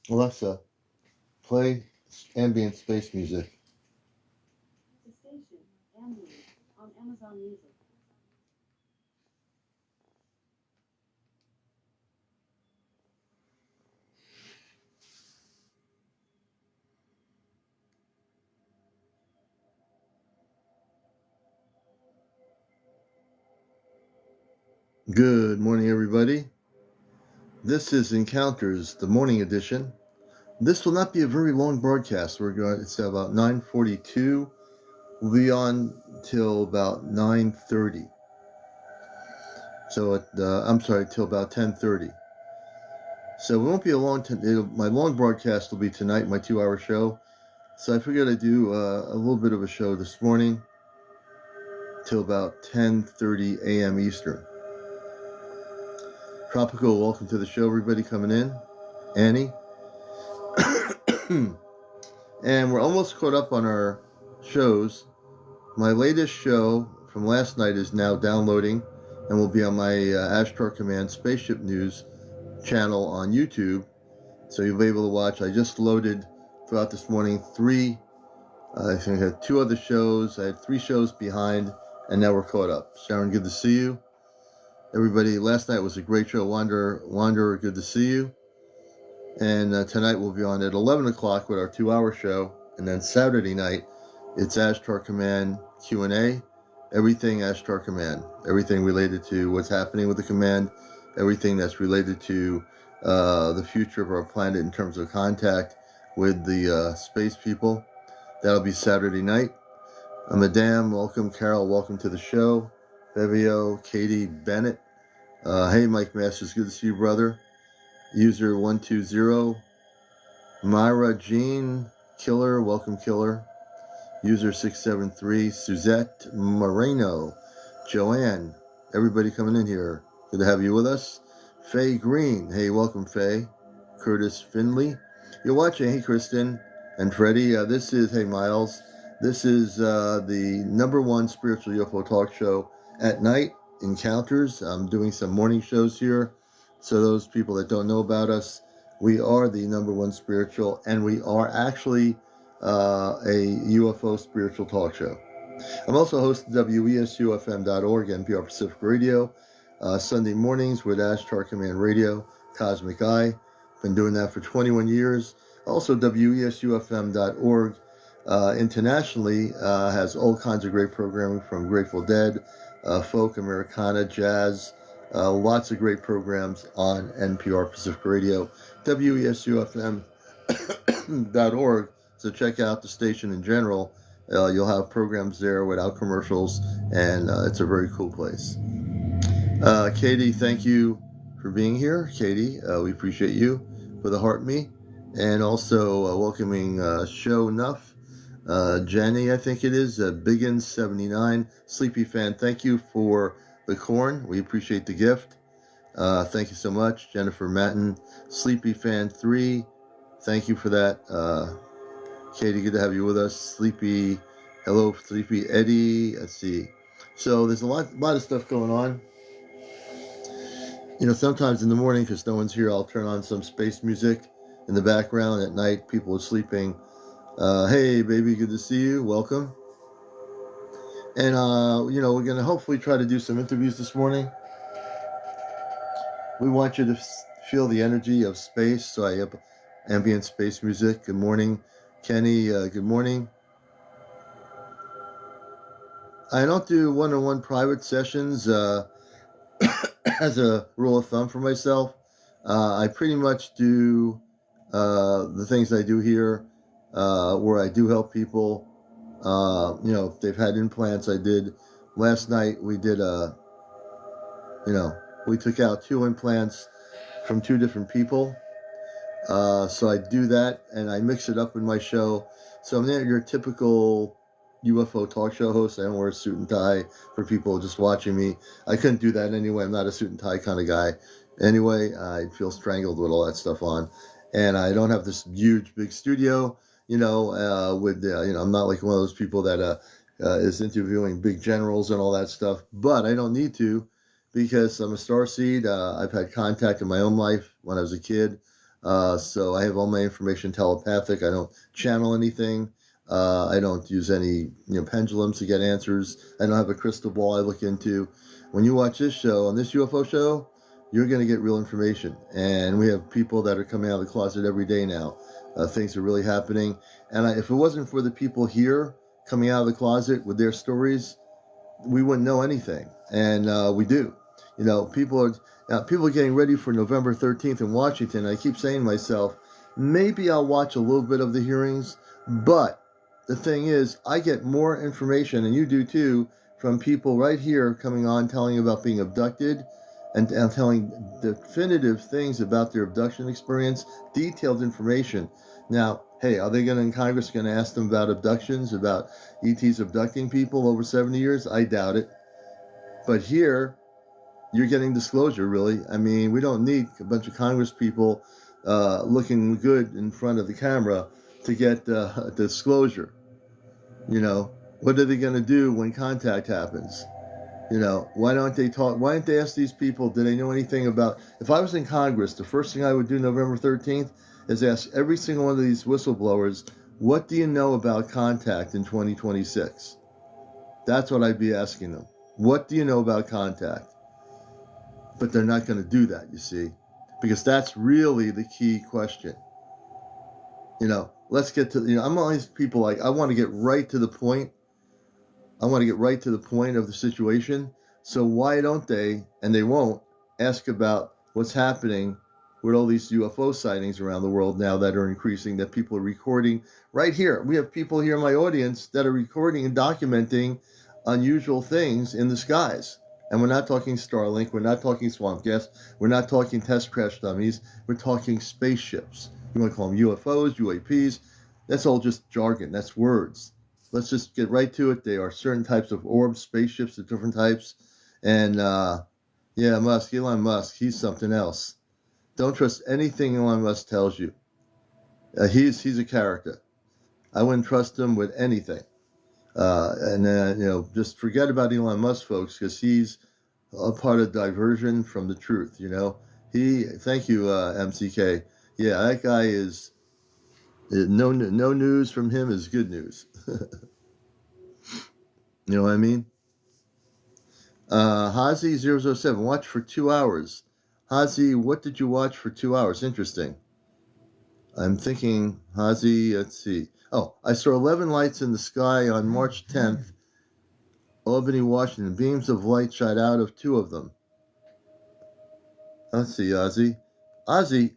Alexa, play ambient space music. The station, ambient, on Amazon Music. Good morning, everybody. This is Encounters, the morning edition. This will not be a very long broadcast. It's about 9:42. We'll be on till about 9:30. So till about 10:30. So it won't be a long time. My long broadcast will be tonight, my 2-hour show. So I figured I'd do a little bit of a show this morning till about 10:30 a.m. Eastern. Tropical, welcome to the show, everybody coming in. Annie. And we're almost caught up on our shows. My latest show from last night is now downloading and will be on my Ashtar Command Spaceship News channel on YouTube. So you'll be able to watch. I just loaded throughout this morning I think I had 2 other shows. I had 3 shows behind, and now we're caught up. Sharon, good to see you. Everybody, last night was a great show. Wanderer, good to see you. And tonight we'll be on at 11 o'clock with our 2-hour show. And then Saturday night, it's Ashtar Command Q&A. Everything Ashtar Command. Everything related to what's happening with the command. Everything that's related to the future of our planet in terms of contact with the space people. That'll be Saturday night. Madame, welcome. Carol, welcome to the show. Bevio, Katie, Bennett. Hey, Mike Masters, good to see you, brother. User 120. Myra Jean, Killer, welcome, Killer. User 673. Suzette Moreno. Joanne, everybody coming in here. Good to have you with us. Faye Green, hey, welcome, Faye. Curtis Finley. You're watching, hey, Kristen and Freddie. This is, hey, Miles. This is the #1 spiritual UFO talk show at night, Encounters. I'm doing some morning shows here. So those people that don't know about us, we are the #1 spiritual, and we are actually a UFO spiritual talk show. I'm also host of WESUFM.org, NPR Pacific Radio, Sunday mornings with Ashtar Command Radio, Cosmic Eye. Been doing that for 21 years. Also, WESUFM.org internationally has all kinds of great programming from Grateful Dead, folk, Americana, jazz, lots of great programs on NPR Pacific Radio, WESUFM.org. So check out the station in general. You'll have programs there without commercials, and it's a very cool place. Katie, thank you for being here. Katie, we appreciate you for the heart me, and also welcoming Show Nuff. Jenny, I think it is, Biggins79, Sleepy Fan, thank you for the corn. We appreciate the gift. Thank you so much. Jennifer Matten, Sleepy Fan 3, thank you for that. Katie, good to have you with us. Sleepy, hello, Sleepy Eddie. Let's see. So there's a lot of stuff going on. You know, sometimes in the morning, because no one's here, I'll turn on some space music in the background. At night, people are sleeping. Hey, baby, good to see you. Welcome. And, we're going to hopefully try to do some interviews this morning. We want you to feel the energy of space. So I have ambient space music. Good morning. Kenny, good morning. I don't do one-on-one private sessions as a rule of thumb for myself. I pretty much do the things I do here where I do help people. If they've had implants, I did. Last night we did we took out 2 implants from 2 different people. So I do that, and I mix it up in my show. So I'm not your typical UFO talk show host. I don't wear a suit and tie for people just watching me. I couldn't do that anyway. I'm not a suit and tie kind of guy. Anyway, I feel strangled with all that stuff on. And I don't have this huge, big studio, I'm not like one of those people that is interviewing big generals and all that stuff. But I don't need to, because I'm a starseed. I've had contact in my own life when I was a kid So I have all my information telepathic. I don't channel anything. I don't use any pendulums to get answers. I don't have a crystal ball I look into. When you watch this show, on this UFO show, you're going to get real information. And we have people that are coming out of the closet every day now. Things are really happening. And if it wasn't for the people here coming out of the closet with their stories, we wouldn't know anything. And we do. People are getting ready for November 13th in Washington. I keep saying to myself, maybe I'll watch a little bit of the hearings, but the thing is, I get more information, and you do too, from people right here coming on telling about being abducted and telling definitive things about their abduction experience, detailed information. Now, hey, are they in Congress going to ask them about abductions, about ETs abducting people over 70 years? I doubt it. But here, you're getting disclosure, really. I mean, we don't need a bunch of Congress people looking good in front of the camera to get disclosure. What are they going to do when contact happens? Why don't they talk? Why don't they ask these people, do they know anything about? If I was in Congress, the first thing I would do November 13th is ask every single one of these whistleblowers, what do you know about contact in 2026? That's what I'd be asking them. What do you know about contact? But they're not going to do that, you see, because that's really the key question. Let's get to, I'm always people like, I want to get right to the point. I want to get right to the point of the situation. So why don't they, and they won't, ask about what's happening with all these UFO sightings around the world now that are increasing, that people are recording right here. We have people here in my audience that are recording and documenting unusual things in the skies. And we're not talking Starlink, we're not talking swamp gas, we're not talking test crash dummies, we're talking spaceships. You want to call them UFOs, UAPs, that's all just jargon, that's words. Let's just get right to it. They are certain types of orbs, spaceships of different types. And Elon Musk, he's something else. Don't trust anything Elon Musk tells you. He's a character. I wouldn't trust him with anything. Just forget about Elon Musk, folks, because he's a part of diversion from the truth. Thank you, MCK. Yeah, that guy is, no news from him is good news. You know what I mean? Hazi007, watch for 2 hours. Hazi, what did you watch for 2 hours? Interesting. I'm thinking, Hazi, let's see. Oh, I saw 11 lights in the sky on March 10th, Albany, Washington. Beams of light shot out of 2 of them. Let's see, Ozzy. Ozzy,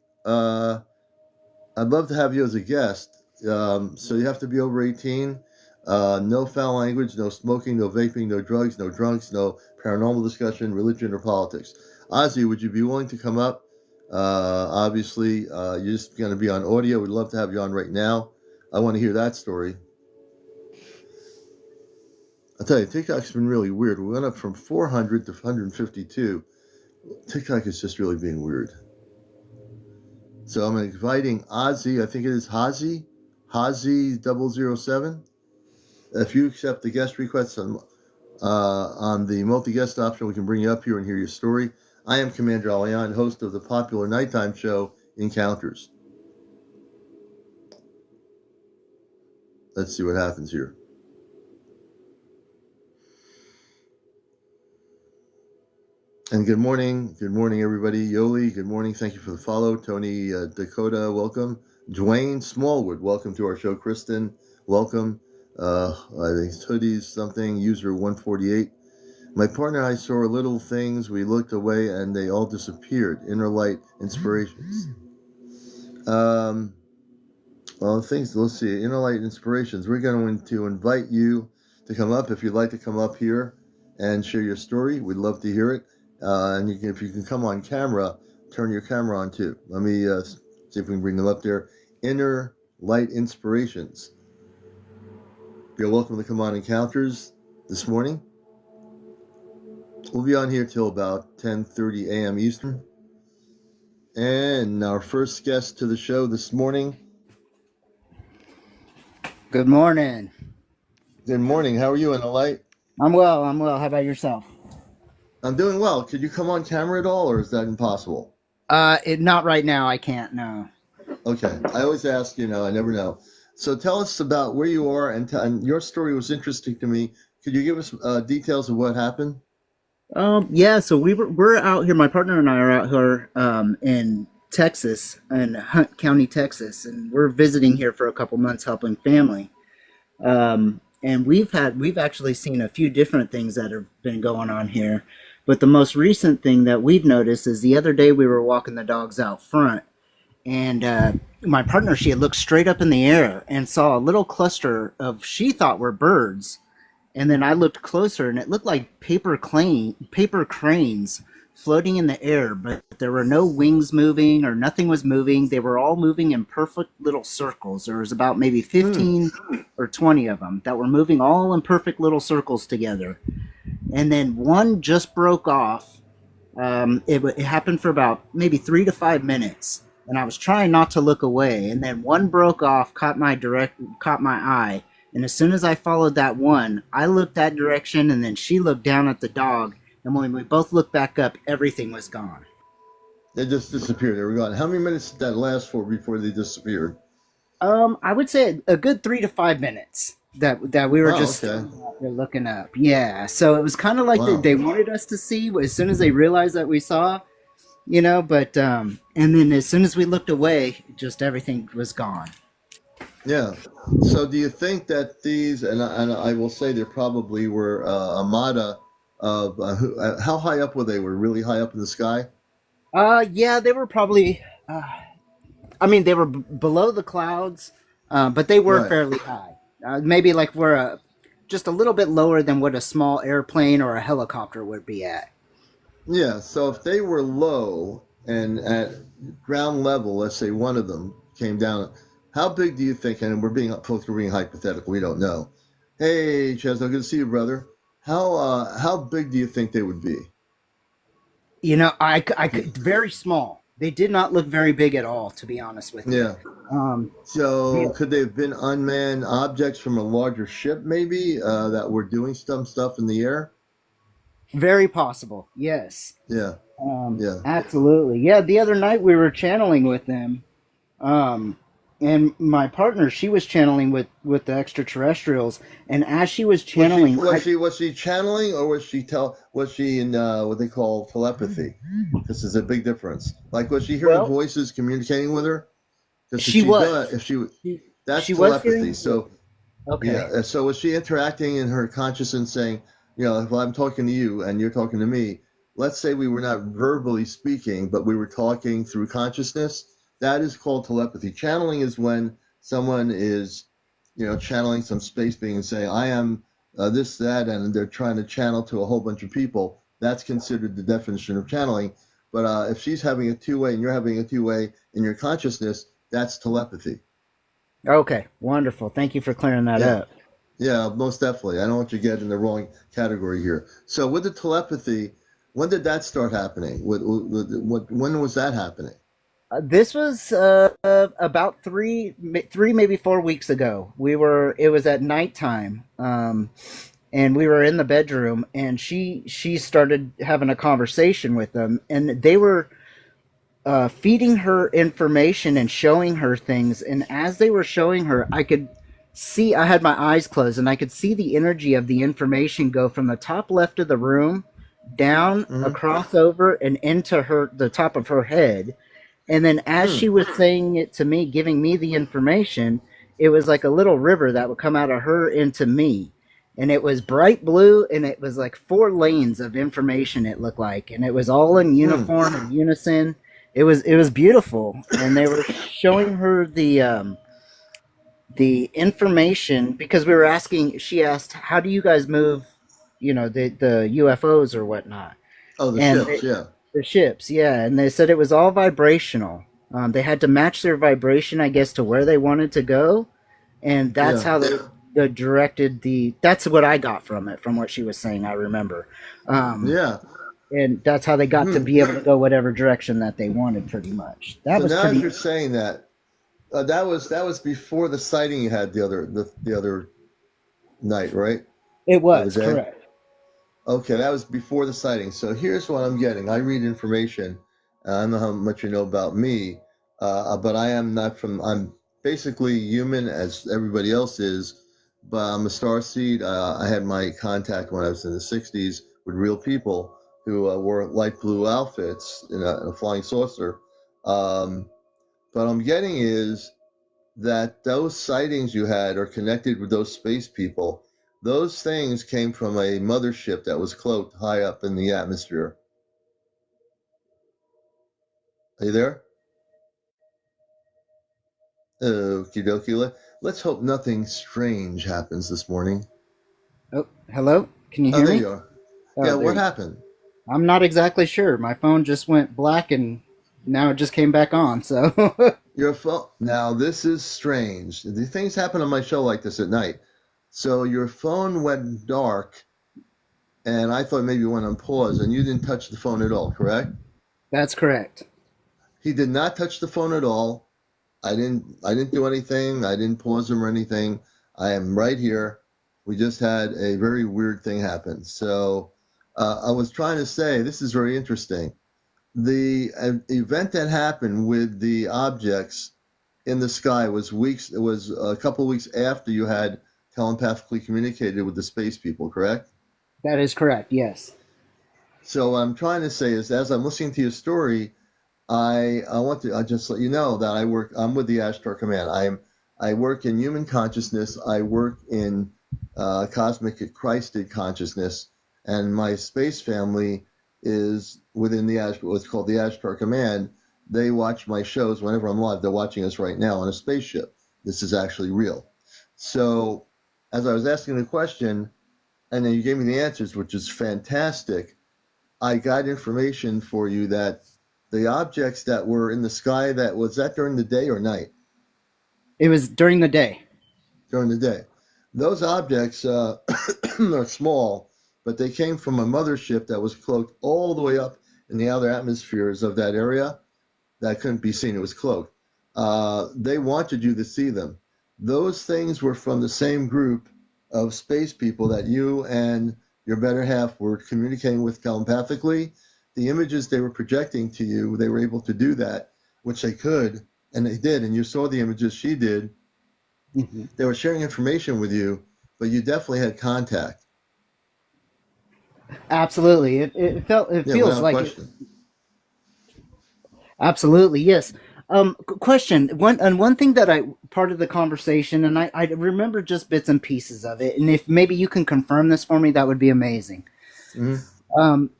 I'd love to have you as a guest. So you have to be over 18. No foul language, no smoking, no vaping, no drugs, no drunks, no paranormal discussion, religion, or politics. Ozzy, would you be willing to come up? Obviously, you're just going to be on audio. We'd love to have you on right now. I want to hear that story. I'll tell you, TikTok's been really weird. We went up from 400 to 152. TikTok is just really being weird. So I'm inviting Ozzy, I think it is Hazi 007. If you accept the guest request on the multi-guest option, we can bring you up here and hear your story. I am CmdrAleon, host of the popular nighttime show Encounters. Let's see what happens here. And good morning, everybody. Yoli, good morning. Thank you for the follow. Tony Dakota, welcome. Dwayne Smallwood, welcome to our show. Kristen, welcome. I think hoodies something. User 148. My partner and I saw little things. We looked away and they all disappeared. Inner light inspirations. Things. Let's see. Inner light inspirations. We're going to invite you to come up if you'd like to come up here and share your story. We'd love to hear it. And if you can come on camera, turn your camera on too. Let me see if we can bring them up there. Inner light inspirations. You're welcome to come on Encounters this morning. We'll be on here till about 10:30 a.m. Eastern. And our first guest to the show this morning. Good morning. Good morning. How are you in the light? I'm well. How about yourself? I'm doing well. Could you come on camera at all, or is that impossible? Not right now. I can't. No. Okay. I always ask, I never know. So tell us about where you are, and your story was interesting to me. Could you give us details of what happened? Yeah. So we're out here. My partner and I are out here in Texas, in Hunt County, Texas, and we're visiting here for a couple months, helping family. And we've actually seen a few different things that have been going on here. But the most recent thing that we've noticed is the other day we were walking the dogs out front, and my partner, she had looked straight up in the air and saw a little cluster of, she thought were birds, and then I looked closer and it looked like paper cranes floating in the air, but there were no wings moving or nothing was moving. They were all moving in perfect little circles. There was about maybe Hmm. 15 or 20 of them that were moving all in perfect little circles together. And then one just broke off. It happened for about maybe 3 to 5 minutes, and I was trying not to look away. And then one broke off, caught my eye. And as soon as I followed that one, I looked that direction, and then she looked down at the dog. And when we both looked back up, everything was gone. They just disappeared. They were gone. How many minutes did that last for before they disappeared? I would say a good 3 to 5 minutes that we were Oh, just okay. standing out there looking up. Yeah, so it was kind of like Wow. they wanted us to see as soon as they realized that we saw. But and then as soon as we looked away, just everything was gone. Yeah. So do you think that these, and I will say there probably were armada of, how high up were they? Were really high up in the sky? Yeah, they were probably. I mean, they were below the clouds, but they were Right. fairly high. Maybe like we're just a little bit lower than what a small airplane or a helicopter would be at. Yeah. So if they were low and at ground level, let's say one of them came down, how big do you think? And we're being hypothetical. We don't know. Hey, Chesno, good to see you, brother. How big do you think they would be? I could very small. They did not look very big at all, to be honest with you. Yeah. Um, So yeah, could they have been unmanned objects from a larger ship, maybe that were doing some stuff in the air? very possible. Yes. Yeah, yeah. Absolutely. Yeah. The other night we were channeling with them. Um, and my partner, she was channeling with the extraterrestrials, and as she was Was she channeling, was she channeling, or was she in what they call telepathy? This is a big difference. Like, was she hearing well, voices communicating with her? Because she was. if she that's She was telepathy. hearing. So Okay. yeah. So was she interacting in her consciousness, saying, if I'm talking to you and you're talking to me, let's say we were not verbally speaking, but we were talking through consciousness. That is called telepathy. Channeling is when someone is, channeling some space being and saying, I am this, that, and they're trying to channel to a whole bunch of people. That's considered the definition of channeling. But if she's having a two-way and you're having a two-way in your consciousness, that's telepathy. Okay. Wonderful. Thank you for clearing that Yeah. up. Yeah, most definitely. I don't want you to get in the wrong category here. So with the telepathy, when did that start happening? When was that happening? This was about three, maybe 4 weeks ago. It was at nighttime, and we were in the bedroom, and she started having a conversation with them, and they were feeding her information and showing her things. And as they were showing her, I could see, I had my eyes closed, and I could see the energy of the information go from the top left of the room down Mm-hmm. across over and into the top of her head. And then as Hmm. she was saying it to me, giving me the information, it was like a little river that would come out of her into me. And it was bright blue, and it was like 4 lanes of information, it looked like. And it was all in Hmm. uniform and unison. It was beautiful. And they were showing her the information, because we were asking, she asked, how do you guys move, the UFOs or whatnot? Oh, the And ships. Yeah. the ships, yeah, and they said it was all vibrational. They had to match their vibration, I guess, to where they wanted to go, and that's Yeah. how they directed the. That's what I got from it, from what she was saying. I remember, um, Yeah. and that's how they got to Hmm. be able to go whatever direction that they wanted, pretty much. That So was now, as pretty. you're saying that, that was before the sighting you had the other night, right? It The other was day. correct. Okay, that was before the sighting. So here's what I'm getting. I read information. I don't know how much you know about me, but I am not from. I'm basically human as everybody else is, but I'm a star seed. I had my contact when I was in the '60s with real people who wore light blue outfits in a flying saucer. Um, but I'm getting is that those sightings you had are connected with those space people. Those things came from a mothership that was cloaked high up in the atmosphere. Are you there? Okie dokie. Let's hope nothing strange happens this morning. Oh, hello? Can you Oh, hear there me? you are. Oh, Yeah, there what you go. happened? I'm not exactly sure. My phone just went black and now it just came back on. So, Your phone. Now, this is strange. The things happen on my show like this at night. So your phone went dark, and I thought maybe it went on pause, and you didn't touch the phone at all, correct? that's correct. He did not touch the phone at all. I didn't do anything. I didn't pause him or anything. I am right here. We just had a very weird thing happen. So I was trying to say this is very interesting. The event that happened with the objects in the sky was weeks. It was a couple of weeks after you had telepathically communicated with the space people, correct? That is correct. Yes. So what I'm trying to say is, as I'm listening to your story, I want to I just let you know that I'm with the Ashtar Command. I work in human consciousness. I work in cosmic Christed consciousness, and my space family is within what's called the Ashtar Command. They watch my shows whenever I'm live. They're watching us right now on a spaceship. This is actually real. So, as I was asking the question, and then you gave me the answers, which is fantastic. I got information for you that the objects that were in the sky, that was that during the day or night? It was during the day. During the day. Those objects are small, but they came from a mothership that was cloaked all the way up in the outer atmospheres of that area that couldn't be seen. It was cloaked. They wanted you to see them. Those things were from the same group of space people that you and your better half were communicating with telepathically. The images they were projecting to you, they were able to do that, which they could, and they did. And you saw the images she did. Hmm. They were sharing information with you, but you definitely had contact. Absolutely. It Yeah, feels without like it. question. Absolutely. Yes. Question. One thing that I part of the conversation, and I remember just bits and pieces of it, and if maybe you can confirm this for me, that would be amazing. Mm-hmm. Um,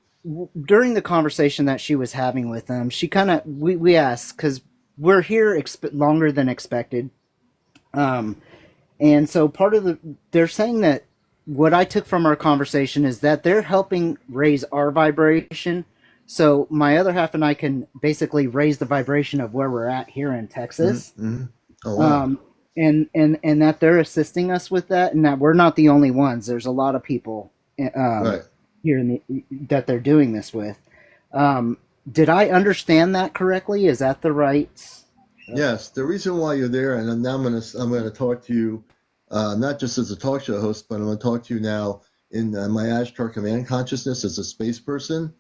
During the conversation that she was having with them, she kind of we asked because we're here longer than expected, um, and so part of they're saying that what I took from our conversation is that they're helping raise our vibration. So my other half and I can basically raise the vibration of where we're at here in Texas, Mm-hmm. Mm-hmm. Oh wow! um, and that they're assisting us with that, and that we're not the only ones. There's a lot of people Right. here that they're doing this with. Um, did I understand that correctly? Is that the right? Yes, the reason why you're there, and now I'm gonna talk to you, not just as a talk show host, but I'm gonna talk to you now in my Ashtar Command consciousness as a space person.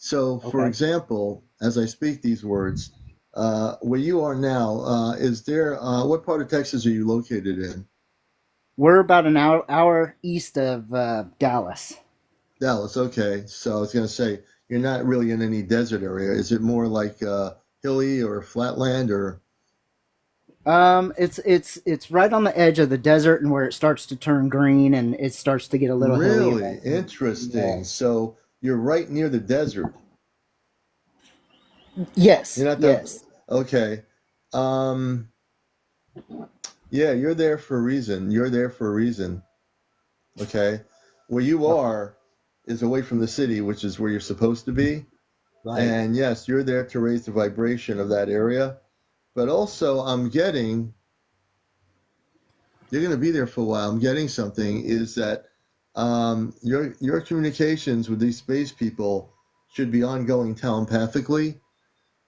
So, for Okay. example, as I speak these words, where you are now, is there what part of Texas are you located in? We're about an hour east of Dallas. Dallas. Okay, so I was gonna say you're not really in any desert area. Is it more like hilly or flatland or? It's right on the edge of the desert and where it starts to turn green and it starts to get a little hilly. Really interesting. Yes. So you're right near the desert. You're Yes. not the Yes. okay. Um, yeah, you're there for a reason. You're there for a reason. Okay. Where you are is away from the city, which is where you're supposed to be. Right. And yes, you're there to raise the vibration of that area. But also, I'm getting you're going to be there for a while. I'm getting something is that your communications with these space people should be ongoing telepathically.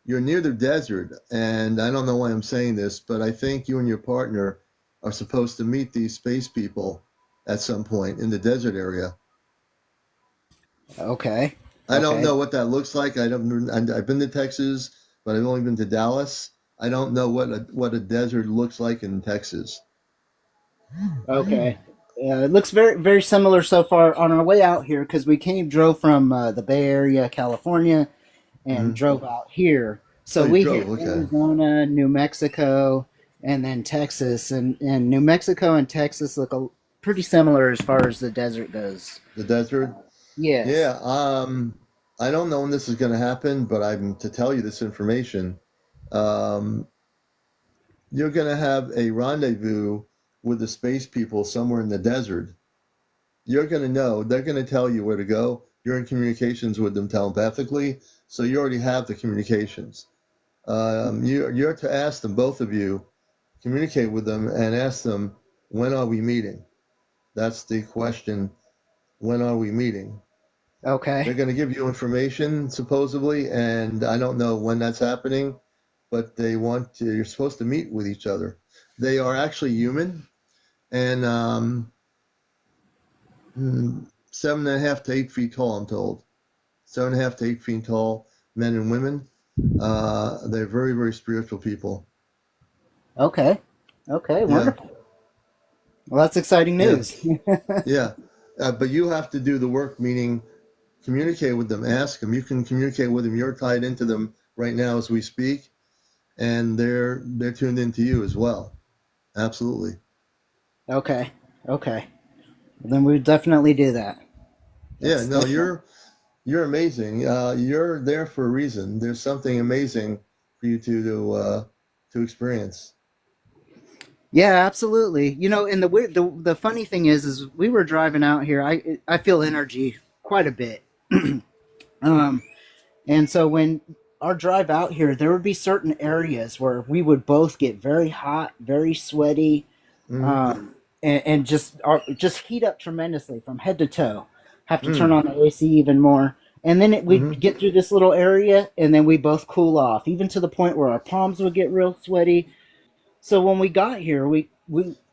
You're near the desert, and I don't know why I'm saying this, but I think you and your partner are supposed to meet these space people at some point in the desert area. Okay. I don't Okay. know what that looks like. I've been to Texas, but I've only been to Dallas. I don't know what a desert looks like in Texas. Okay. It looks very, very similar so far on our way out here because we drove from the Bay Area, California, and Hmm. drove out here. Oh, So you we hit drove. Okay. Arizona, New Mexico, and then Texas. And New Mexico and Texas look pretty similar as far as the desert goes. The desert. Yes. Yeah. I don't know when this is going to happen, but I'm to tell you this information. Um, you're going to have a rendezvous with the space people somewhere in the desert. You're going to know. They're going to tell you where to go. You're in communications with them telepathically, so you already have the communications. You're to ask them, both of you, communicate with them and ask them, when are we meeting? That's the question. When are we meeting? They're Okay. going to give you information, supposedly, and I don't know when that's happening, but you're supposed to meet with each other. They are actually human, and 7.5 to 8 feet tall, I'm told. 7.5 to 8 feet tall, men and women. They're very, very spiritual people. Okay. Okay. Yeah, Wonderful. Well, that's exciting yeah, news. yeah. But you have to do the work, meaning communicate with them, ask them. You can communicate with them. You're tied into them right now as we speak, and they're tuned into you as well. Absolutely. Okay. Okay. Then we definitely do that. Yeah. That's No, definitely. you're amazing. You're there for a reason. There's something amazing for you to experience. Yeah, absolutely. You know, and the weird, the funny thing is we were driving out here. I feel energy quite a bit. um, and so when our drive out here, there would be certain areas where we would both get very hot, very sweaty, Mm, and just heat up tremendously from head to toe. Have to turn mm, on the AC even more. And then we'd mm-hmm. get through this little area, and then we both cool off, even to the point where our palms would get real sweaty. So when we got here, we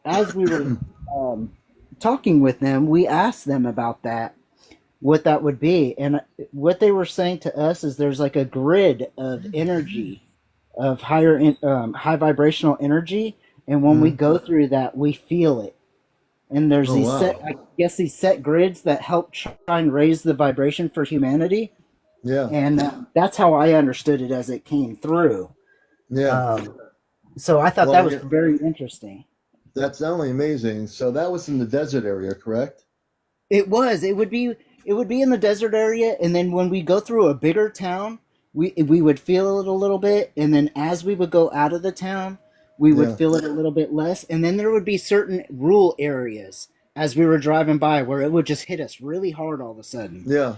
as we were um, talking with them, we asked them about that, what that would be, and what they were saying to us is there's like a grid of energy, of high vibrational energy, and when we Mm. go through that, we feel it. And there's Oh these set, wow. I guess, these set grids that help try and raise the vibration for humanity, Yeah. and that's how I understood it as it came through. Yeah. Um, so I thought that Well, was yeah, very interesting. that's not only amazing. So that was in the desert area, correct? It was. It would be in the desert area, and then when we go through a bigger town, we would feel it a little bit, and then as we would go out of the town, we would Yeah. feel it a little bit less, and then there would be certain rural areas as we were driving by where it would just hit us really hard all of a sudden, Yeah.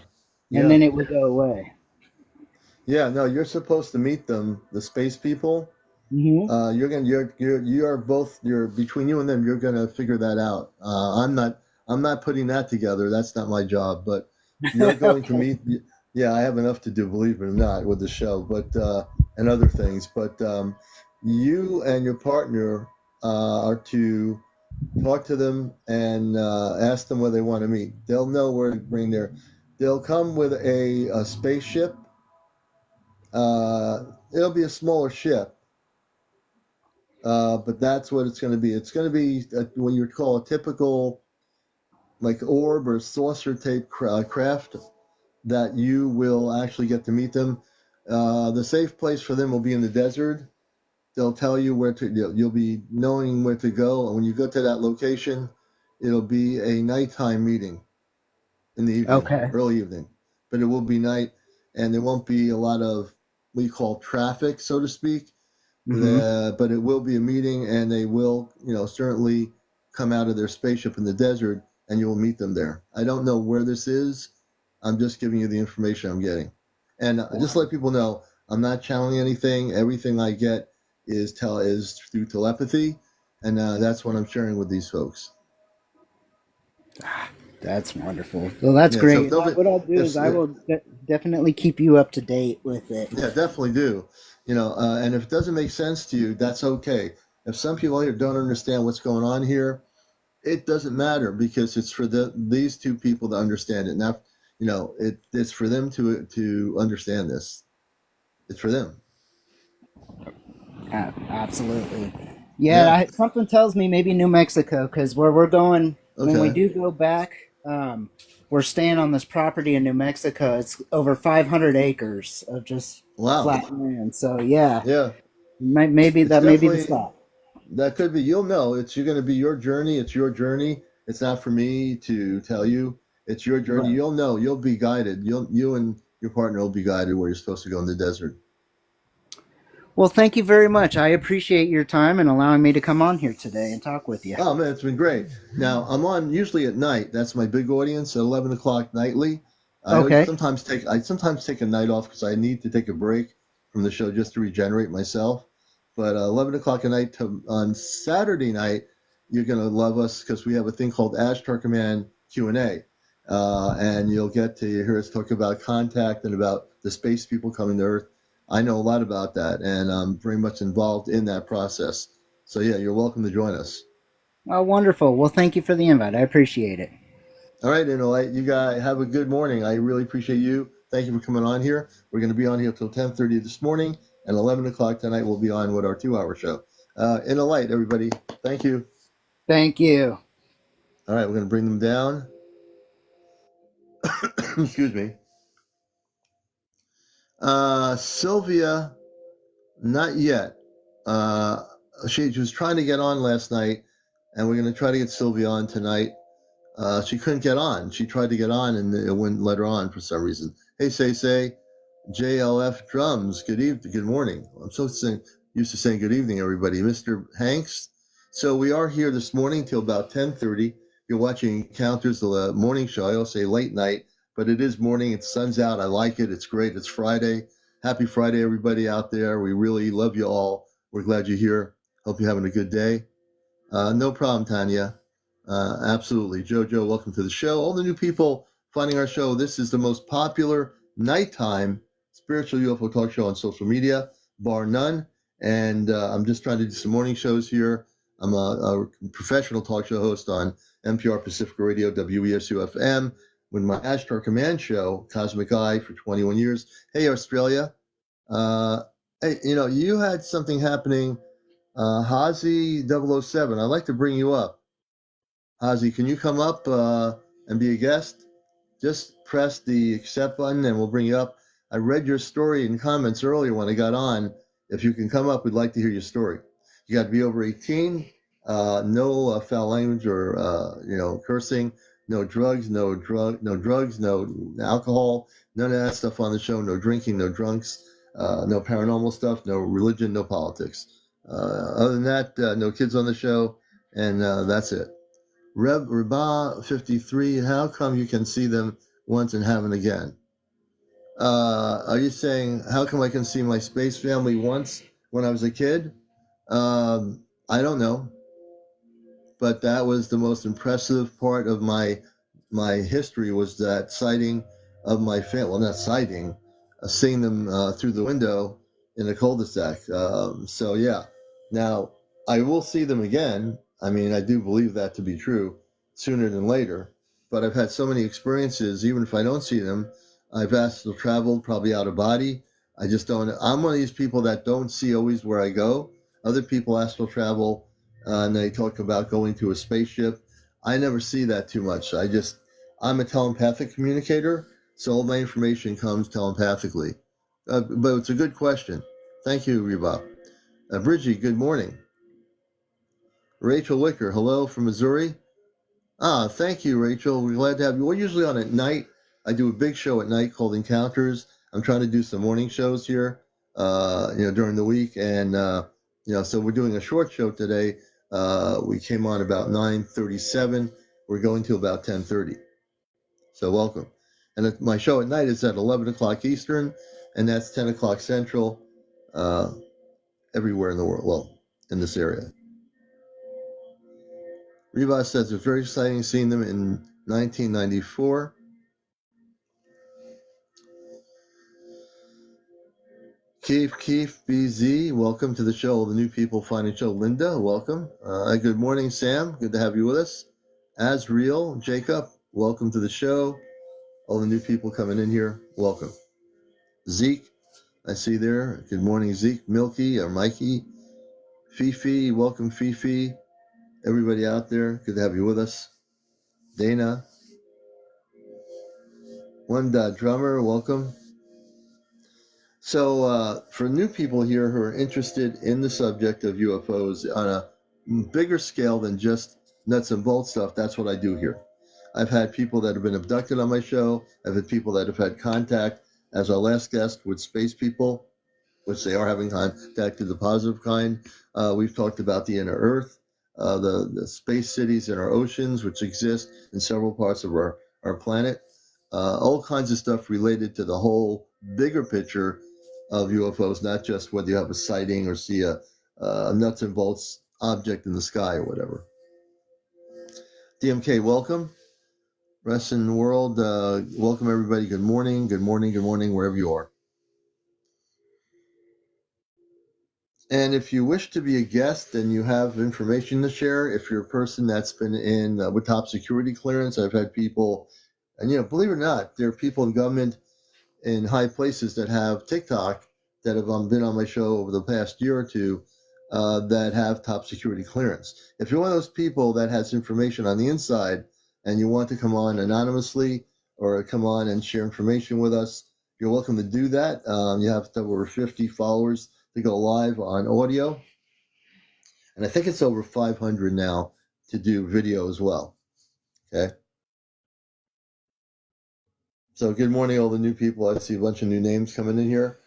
and Yeah. then it would go away. Yeah. No, you're supposed to meet them, the space people. Hmm. You are both, you're between you and them, you're gonna figure that out. I'm not putting that together. That's not my job, but you're going to Okay. meet. Yeah, I have enough to do, believe it or not, with the show, but and other things. But you and your partner are to talk to them and ask them where they want to meet. They'll know where to bring their. They'll come with a spaceship. It'll be a smaller ship, but that's what it's going to be. It's going to be what you would call a typical like orb or saucer type craft that you will actually get to meet them. The safe place for them will be in the desert. They'll tell you where to. You'll be knowing where to go, and when you go to that location, it'll be a nighttime meeting in the evening, Okay. early evening, but it will be night, and there won't be a lot of what you call traffic, so to speak. Hmm. But it will be a meeting, and they will, certainly come out of their spaceship in the desert, and you will meet them there. I don't know where this is. I'm just giving you the information I'm getting, and just let people know I'm not channeling anything. Everything I get is through telepathy, and that's what I'm sharing with these folks. That's wonderful. Well, that's Yeah. So great. if And nobody, what I'll do is I if will definitely keep you up to date with it. Yeah, definitely do. And if it doesn't make sense to you, that's okay. If some people here don't understand what's going on here, it doesn't matter because it's for these two people to understand it. Now, it's for them to understand this. It's for them. Absolutely. Yeah. Something tells me maybe New Mexico, because where we're going, when we Okay. do go back, we're staying on this property in New Mexico. It's over 500 acres of just Wow. flat land. So yeah, Yeah. maybe It's that may be the definitely stop. that could be. You'll know. It's you're going to be your journey. It's your journey. It's not for me to tell you. It's your journey. Right. You'll know. You'll be guided. You and your partner will be guided where you're supposed to go in the desert. Well, thank you very much. I appreciate your time and allowing me to come on here today and talk with you. Oh man, it's been great. Now I'm on usually at night. That's my big audience at 11 o'clock nightly. Okay. I sometimes take a night off because I need to take a break from the show just to regenerate myself. But 11 o'clock at night on Saturday night, you're gonna love us because we have a thing called Ashtar Command Q&A, and you'll get to hear us talk about contact and about the space people coming to Earth. I know a lot about that, and I'm very much involved in that process. So yeah, you're welcome to join us. Oh, wonderful. Well, thank you for the invite. I appreciate it. All right, Inolite, you guys have a good morning. I really appreciate you. Thank you for coming on here. We're going to be on here till 10:30 this morning, and 11 o'clock tonight we'll be on with our 2-hour show. Inolite, everybody, thank you. Thank you. All right, we're going to bring them down. Excuse me. Sylvia, not yet. She was trying to get on last night, and we're going to try to get Sylvia on tonight. She couldn't get on. She tried to get on, and it wouldn't let her on for some reason. Hey, say, JLF Drums. Good evening. Good morning. I'm used to saying good evening, everybody. Mr. Hanks. So we are here this morning till about 10:30. You're watching Encounters, the morning show. I also say late night, but it is morning. It's sun's out. I like it. It's great. It's Friday. Happy Friday, everybody out there. We really love you all. We're glad you're here. Hope you're having a good day. No problem, Tanya. Absolutely. Jojo, welcome to the show. All the new people finding our show. This is the most popular nighttime spiritual UFO talk show on social media, bar none. And I'm just trying to do some morning shows here. I'm a professional talk show host on NPR Pacific Radio, WESU FM, with my Ashtar Command show, Cosmic Eye, for 21 years. Hey, Australia. Hey, you had something happening. Hazi 007, I'd like to bring you up. Hazi, can you come up and be a guest? Just press the accept button and we'll bring you up. I read your story in comments earlier when I got on. If you can come up, we'd like to hear your story. You got to be over 18, no foul language or cursing, no drugs, no alcohol, none of that stuff on the show, no drinking, no drunks, no paranormal stuff, no religion, no politics. Other than that, no kids on the show, and that's it. Reba 53, how come you can see them once and haven't again? Are you saying, how come I can see my space family once when I was a kid? I don't know. But that was the most impressive part of my history, was that sighting of my family. Well, not sighting, seeing them through the window in a cul-de-sac. So yeah. Now I will see them again. I mean, I do believe that to be true sooner than later. But I've had so many experiences. Even if I don't see them, I've astral traveled, probably out of body. I just don't. I'm one of these people that don't see always where I go. Other people astral travel and they talk about going to a spaceship. I never see that too much. I'm a telepathic communicator, so all my information comes telepathically. But it's a good question. Thank you, Reba. Bridgie, good morning. Rachel Wicker, hello from Missouri. Thank you, Rachel. We're glad to have you. We're usually on at night. I do a big show at night called Encounters. I'm trying to do some morning shows here, during the week. And, so we're doing a short show today. We came on about 9:37. We're going to about 10:30. So welcome. And my show at night is at 11 o'clock Eastern, and that's 10 o'clock Central, everywhere in the world. Well, in this area. Reba says it's very exciting seeing them in 1994. Keith BZ, welcome to the show. All the new people finding show. Linda, welcome. Good morning, Sam. Good to have you with us. Asriel Jacob, welcome to the show. All the new people coming in here, welcome. Zeke, I see there. Good morning, Zeke. Milky or Mikey. Fifi, welcome, Fifi. Everybody out there, good to have you with us. Dana. Drummer, welcome. So, for new people here who are interested in the subject of UFOs on a bigger scale than just nuts and bolts stuff, that's what I do here. I've had people that have been abducted on my show. I've had people that have had contact, as our last guest, with space people, which they are having contact of the positive kind. We've talked about the inner Earth, the space cities in our oceans, which exist in several parts of our planet. All kinds of stuff related to the whole bigger picture of UFOs, not just whether you have a sighting or see a nuts and bolts object in the sky or whatever. DMK, welcome. Rest in the world, welcome everybody. Good morning, good morning, good morning, wherever you are. And if you wish to be a guest and you have information to share, if you're a person that's been in with top security clearance, I've had people, and believe it or not, there are people in government in high places that have TikTok that have been on my show over the past year or two that have top security clearance. If you're one of those people that has information on the inside and you want to come on anonymously or come on and share information with us, you're welcome to do that. You have over 50 followers to go live on audio. And I think it's over 500 now to do video as well. Okay. So good morning, all the new people. I see a bunch of new names coming in here.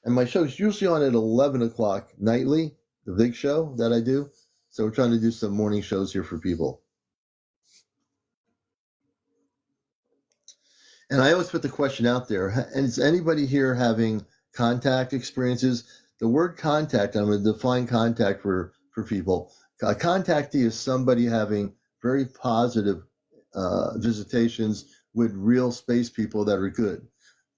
And my show is usually on at 11 o'clock nightly, the big show that I do. So we're trying to do some morning shows here for people. And I always put the question out there, and is anybody here having contact experiences? The word contact, I'm going to define contact for people. A contactee is somebody having very positive visitations with real space people that are good.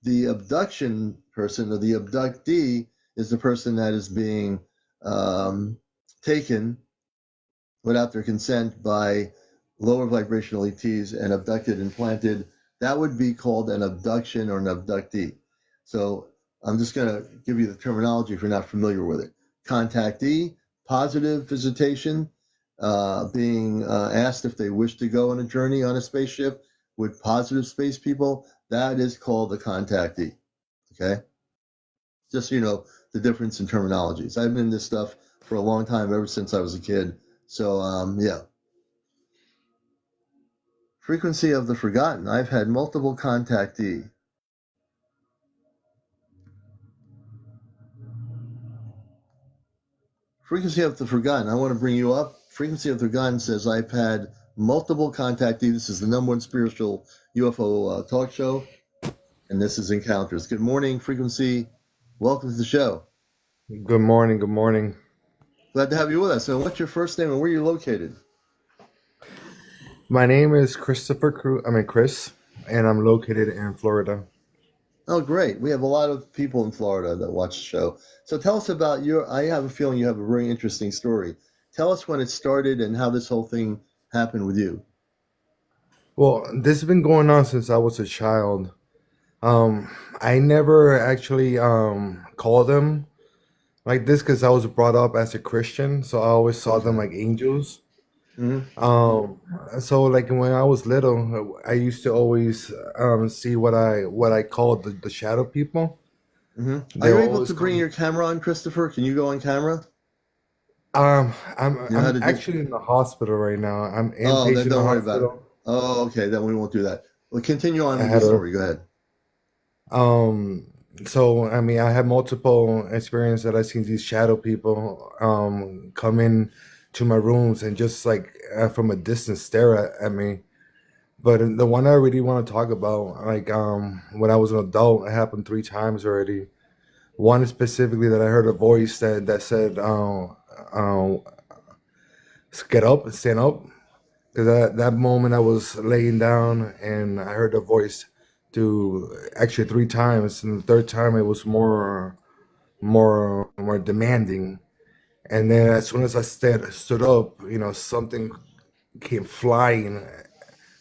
The abduction person or the abductee is the person that is being taken without their consent by lower vibrational ETs and abducted and planted. That would be called an abduction or an abductee. So I'm just going to give you the terminology if you're not familiar with it. Contactee, positive visitation, being asked if they wish to go on a journey on a spaceship with positive space people. That is called the contactee. Okay? Just so you know the difference in terminologies. I've been in this stuff for a long time, ever since I was a kid. So, yeah. Frequency of the forgotten. I've had multiple contactee. Frequency of the forgotten. I want to bring you up. Frequency of the forgotten says I've had multiple contactee. This is the #1 spiritual UFO talk show, and this is Encounters. Good morning, Frequency. Welcome to the show. Good morning. Good morning. Glad to have you with us. So, what's your first name and where are you located? My name is Chris, and I'm located in Florida. Oh, great. We have a lot of people in Florida that watch the show. So tell us about I have a feeling you have a very interesting story. Tell us when it started and how this whole thing happened with you. Well, this has been going on since I was a child. I never actually called them like this because I was brought up as a Christian, so I always saw them like angels. Mm-hmm. So like when I was little, I used to always see what I called the shadow people. Mm-hmm. Are They you would able always to bring come. your camera on, Christopher? Can you go on camera? You know how I'm to do? actually in the hospital right now. I'm Oh, inpatient then in the don't worry about it. hospital. Oh, okay. Then we won't do that. Well, continue on I with your had a story. Go ahead. Um, so I mean, I had multiple experience that I seen these shadow people come in to my rooms and just like from a distance stare at me. But the one I really want to talk about, like when I was an adult, it happened 3 times already. One specifically that I heard a voice that said, "Get up, stand up." Because that moment I was laying down and I heard a voice to actually 3 times, and the third time it was more demanding. And then as soon as I stood up, something came flying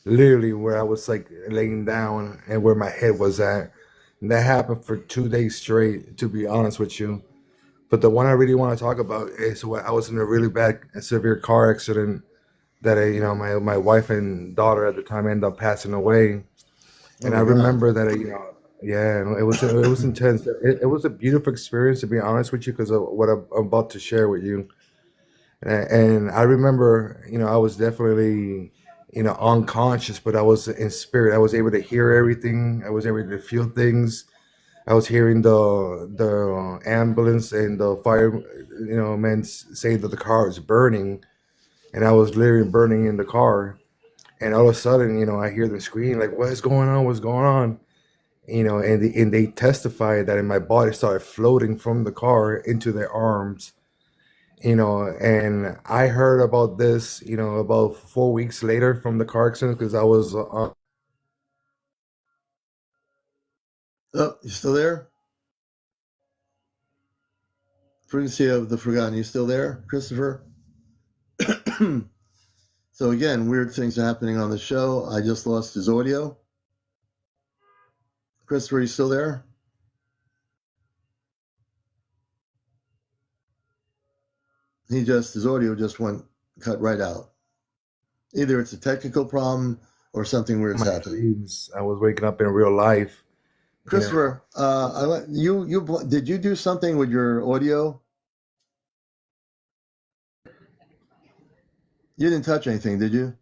literally where I was like laying down and where my head was at. And that happened for 2 days straight, to be honest with you. But the one I really want to talk about is when I was in a really bad, severe car accident that my wife and daughter at the time ended up passing away. Oh And I my God. remember that yeah, it was intense. It was a beautiful experience, to be honest with you, because of what I'm about to share with you. And I remember, I was definitely, unconscious, but I was in spirit. I was able to hear everything. I was able to feel things. I was hearing the ambulance and the fire, men say that the car is burning, and I was literally burning in the car. And all of a sudden, I hear them scream like, "What is going on? What's going on?" And they testified that in my body started floating from the car into their arms. And I heard about this, about 4 weeks later from the car accident because I was Oh, you still there? Frequency of the Forgotten. You still there, Christopher? So again, weird things are happening on the show. I just lost his audio. Christopher, you still there? His audio just went cut right out. Either it's a technical problem or something weird's my happening. dreams. I was waking up in real life. Christopher, did you do something with your audio? You didn't touch anything, did you?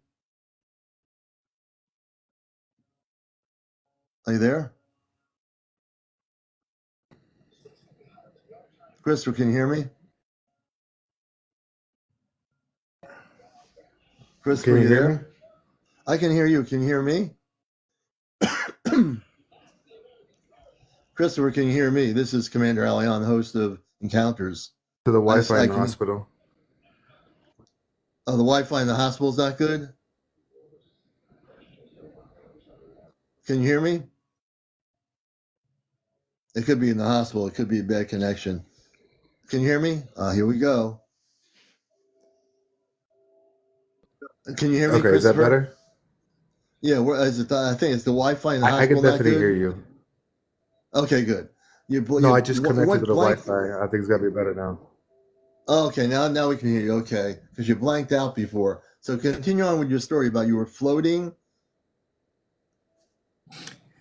Are you there? Christopher, can you hear me? Christopher, Can you you hear me? there? I can hear you. Can you hear me? Christopher, can you hear me? This is CmdrAleon, host of Encounters. To the I Wi-Fi in the can. hospital. Oh, the Wi-Fi in the hospital is not good. Can you hear me? It could be in the hospital. It could be a bad connection. Can you hear me? Here we go. Can you hear me, Okay, is that Christopher? better? Yeah, is it? I think it's the Wi-Fi in the I can hospital not definitely hear good. you. Okay, good. No, I just You connected to went the blank. Wi-Fi. I think it's gotta be better now. Okay, now we can hear you. Okay, because you blanked out before. So continue on with your story about you were floating.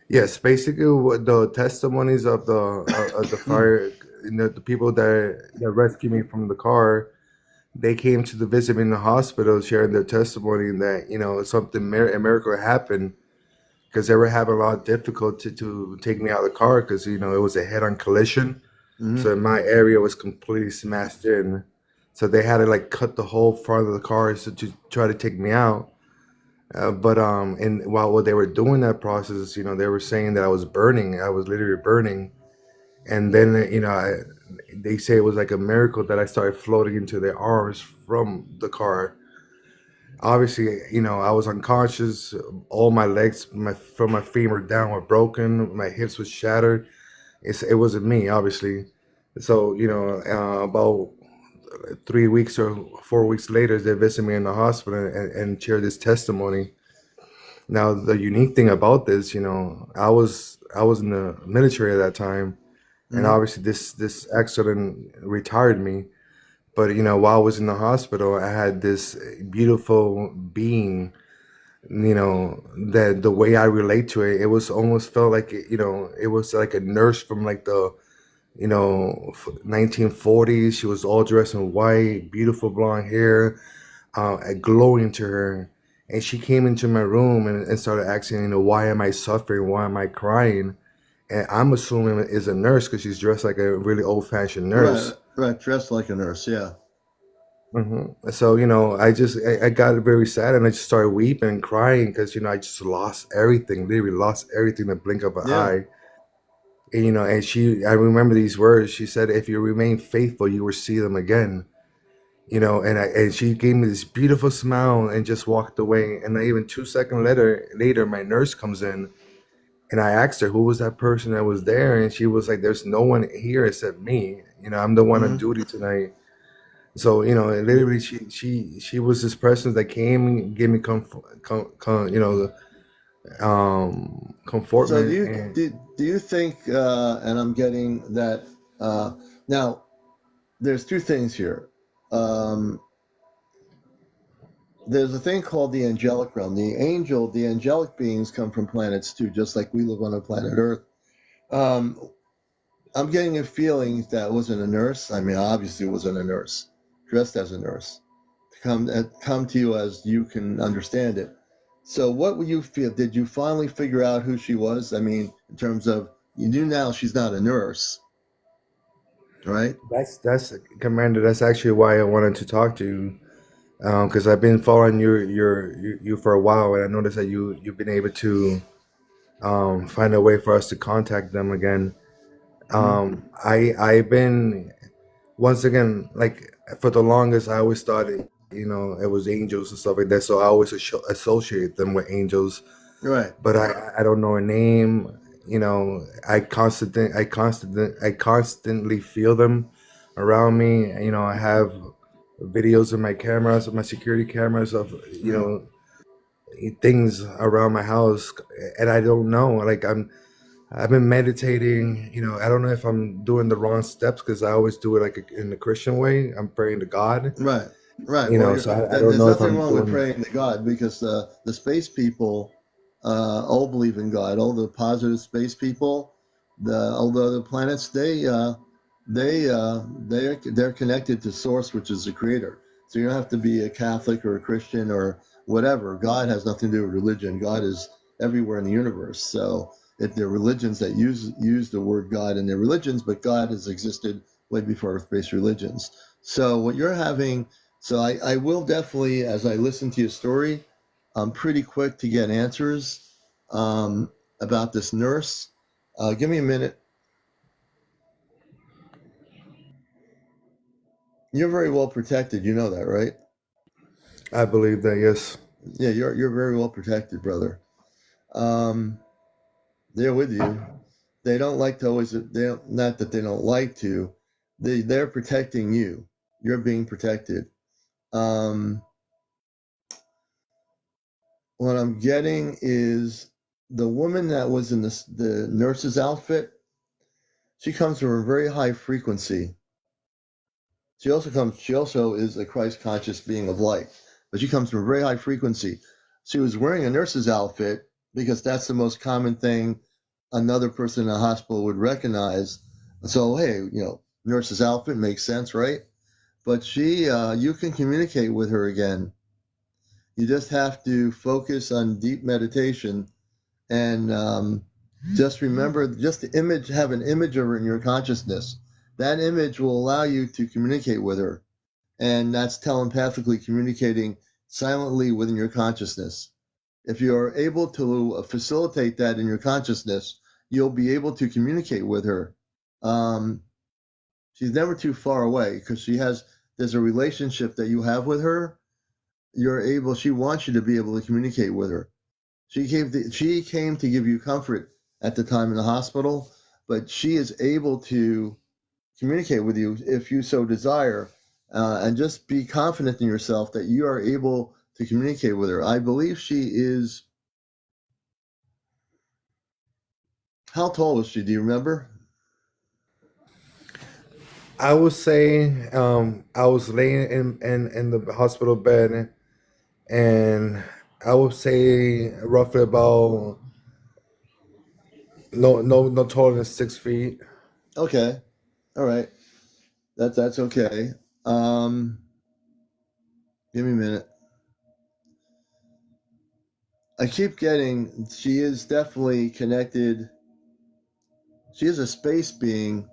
Yes, basically, what the testimonies of the fire, the people that rescued me from the car, they came to the visit me in the hospital, sharing their testimony that something a miracle happened because they were having a lot of difficulty to take me out of the car because it was a head-on collision, Mm-hmm. so my area was completely smashed in, so they had to like cut the whole front of the car to try to take me out. But and while they were doing that process, they were saying that I was burning. I was literally burning, and then they say it was like a miracle that I started floating into their arms from the car. Obviously, I was unconscious. All my legs, from my femur down, were broken. My hips was shattered. It wasn't me, obviously. So about 3 weeks or 4 weeks later, they visit me in the hospital and share this testimony. Now, the unique thing about this, I was in the military at that time, and Mm-hmm. obviously this accident retired me. But while I was in the hospital, I had this beautiful being. That the way I relate to it, it was almost felt like it was like a nurse from like the 1940s. She was all dressed in white, beautiful blonde hair, glowing to her. And she came into my room and started asking, why am I suffering? Why am I crying? And I'm assuming it is a nurse because she's dressed like a really old-fashioned Right, nurse. right. Dressed like a nurse. Yeah. So I got very sad and I just started weeping and crying because I just lost everything, literally lost everything in the blink of an Yeah. eye. And I remember these words. She said, "If you remain faithful, you will see them again." And she gave me this beautiful smile and just walked away. And then even 2 seconds later, my nurse comes in and I asked her who was that person that was there, and she was like, "There's no one here except me. I'm the one on Mm-hmm. duty tonight." So literally, she was this person that came and gave me So comfortment. And do you think? And I'm getting that now. There's two things here. Um, there's a thing called the angelic realm. The angelic beings come from planets too, just like we live on a planet Earth. Um, I'm getting a feeling that it wasn't a nurse. I mean, obviously, it wasn't a nurse dressed as a nurse to come to you as you can understand it. So, what would you feel? Did you finally figure out who she was? I mean, in terms of you do now, she's not a nurse, right? that's Commander. That's actually why I wanted to talk to you, because I've been following you for a while, and I noticed that you've been able to find a way for us to contact them again. Mm-hmm. I've been, once again, like, for the longest, I always thought it was angels and stuff like that, so I always associate them with angels, Right. but I don't know a name. I constantly feel them around me. I have videos of my cameras, of my security cameras, of Mm-hmm. things around my house, and I don't know. Like, I've been meditating. I don't know if I'm doing the wrong steps, because I always do it like in the Christian way. I'm praying to God. Right, right. Well, So I don't there's know if nothing I'm wrong with doing. praying to God because the space people all believe in God. All the positive space people, all the other planets, they're connected to Source, which is the Creator. So you don't have to be a Catholic or a Christian or whatever. God has nothing to do with religion. God is everywhere in the universe. So there are religions that use the word God in their religions, but God has existed way before Earth-based religions. So what you're having, so I will definitely, as I listen to your story, I'm pretty quick to get answers about this nurse. Give me a minute. You're very well protected. You know that, right? I believe that, yes. Yeah, you're very well protected, brother. Um, they're with you. They don't like to always. They don't, not that they don't like to. They're protecting you. You're being protected. Um, what I'm getting is the woman that was in the nurse's outfit. She comes from a very high frequency. She also is a Christ conscious being of light, but she comes from a very high frequency. She was wearing a nurse's outfit because that's the most common thing another person in a hospital would recognize. So hey, nurse's outfit makes sense, right? But you can communicate with her again. You just have to focus on deep meditation and just remember, just have an image of her in your consciousness. That image will allow you to communicate with her, and that's telepathically communicating silently within your consciousness. If you're able to facilitate that in your consciousness, you'll be able to communicate with her. Um, she's never too far away because there's a relationship that you have with her. She wants you to be able to communicate with her. She came to give you comfort at the time in the hospital, but she is able to communicate with you if you so desire, and just be confident in yourself that you are able to communicate with her. I believe she is. How tall is she? Do you remember? I would say, I was laying in the hospital bed, and I would say roughly about no taller than 6 feet. Okay, all right, that's okay. Um, Give me a minute. I keep getting. She is definitely connected. She is a space being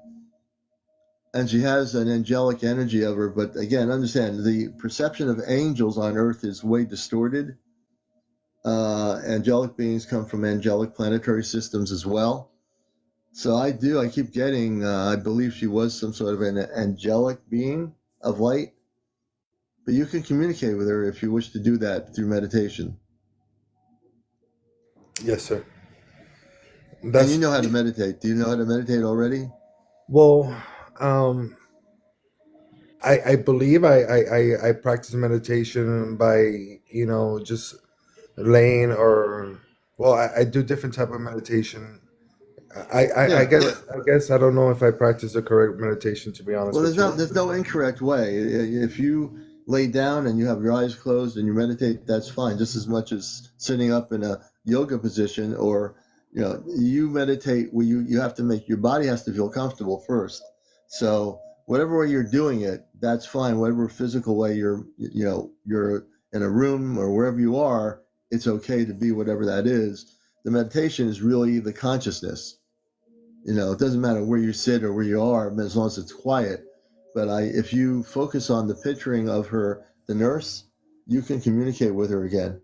and she has an angelic energy of her. But again, understand the perception of angels on Earth is way distorted. Angelic beings come from angelic planetary systems as well. So I keep getting, I believe she was some sort of an angelic being of light, but you can communicate with her if you wish to do that through meditation. Yes, sir. And you That's know how to meditate. Do you know how to meditate already? well. Um, I believe I practice meditation by, just laying, or, well, I do different type of meditation. Yeah, I guess I don't know if I practice the correct meditation, to be honest well, with you. there's no incorrect way. If you lay down and you have your eyes closed and you meditate, that's fine. Just as much as sitting up in a yoga position, or you meditate. Where you have to make your body has to feel comfortable first. So whatever way you're doing it, that's fine. Whatever physical way you're in a room or wherever you are, it's okay to be whatever that is. The meditation is really the consciousness. It doesn't matter where you sit or where you are, as long as it's quiet. But if you focus on the picturing of her, the nurse, you can communicate with her again.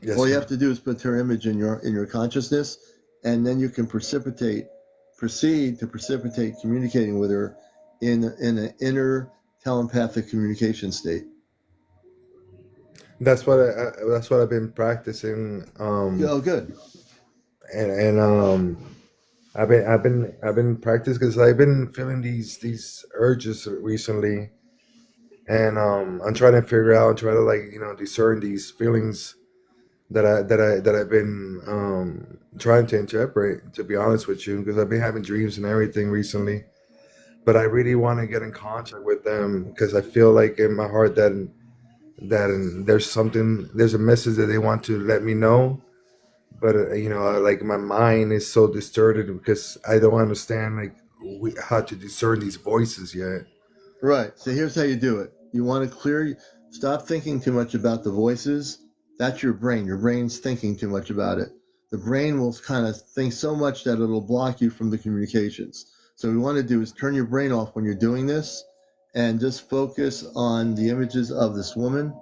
Yes, All you sir. have to do is put her image in your consciousness, and then you can proceed to precipitate communicating with her in an inner telepathic communication state. That's what I've been practicing. Oh, good. And I've been practicing because I've been feeling these urges recently, and I'm trying to figure out, try to, like, discern these feelings that I've been trying to interpret. To be honest with you, because I've been having dreams and everything recently, but I really want to get in contact with them because I feel like in my heart that there's a message that they want to let me know. But like, my mind is so distorted because I don't understand, like, how to discern these voices yet. Right. So here's how you do it. You want to stop thinking too much about the voices. That's your brain. Your brain's thinking too much about it. The brain will kind of think so much that it'll block you from the communications. So what we want to do is turn your brain off when you're doing this and just focus on the images of this woman,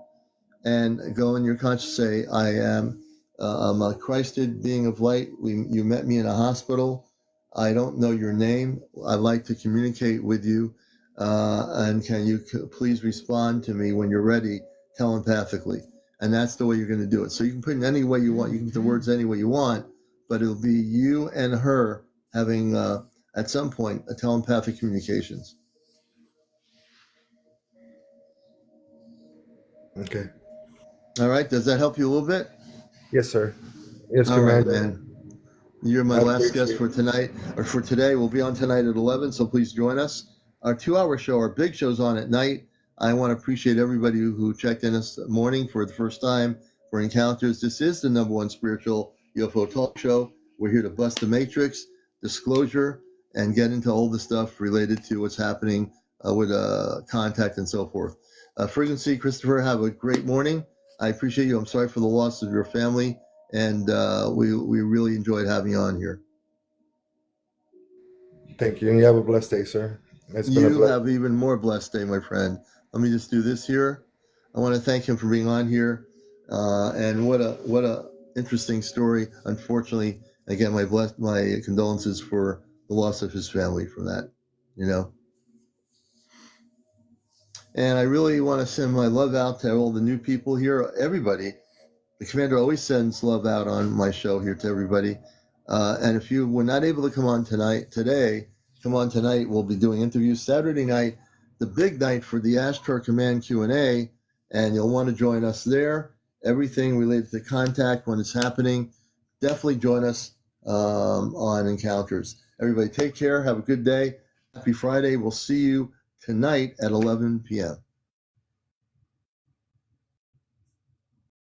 and go in your conscious, say, I'm a Christed being of light. You met me in a hospital. I don't know your name. I'd like to communicate with you. And can you please respond to me when you're ready, telepathically? And that's the way you're going to do it. So you can put it any way you want. You can put the words any way you want, but it'll be you and her having, at some point, a telepathic communications. Okay. All right. Does that help you a little bit? Yes, sir. Yes, All right, Commander. man. You're my I last guest appreciate for it. tonight, or for today. We'll be on tonight at 11, so please join us. Our 2-hour show, our big show's on at night. I want to appreciate everybody who checked in this morning for the first time for Encounters. This is the #1 spiritual UFO talk show. We're here to bust the matrix, disclosure, and get into all the stuff related to what's happening with contact and so forth. Frequency, Christopher, have a great morning. I appreciate you. I'm sorry for the loss of your family, and we really enjoyed having you on here. Thank you, and you have a blessed day, sir. It's been a You blessing. have even more blessed day, my friend. Let me just do this here. I want to thank him for being on here, and what a interesting story. Unfortunately, again, my condolences for the loss of his family from that. You know, and I really want to send my love out to all the new people here, everybody. The commander always sends love out on my show here to everybody. And if you were not able to come on today, come on tonight. We'll be doing interviews Saturday night, the big night for the Ashtar Command Q&A, and you'll want to join us there. Everything related to contact when it's happening, definitely join us on Encounters. Everybody take care. Have a good day. Happy Friday. We'll see you tonight at 11 p.m.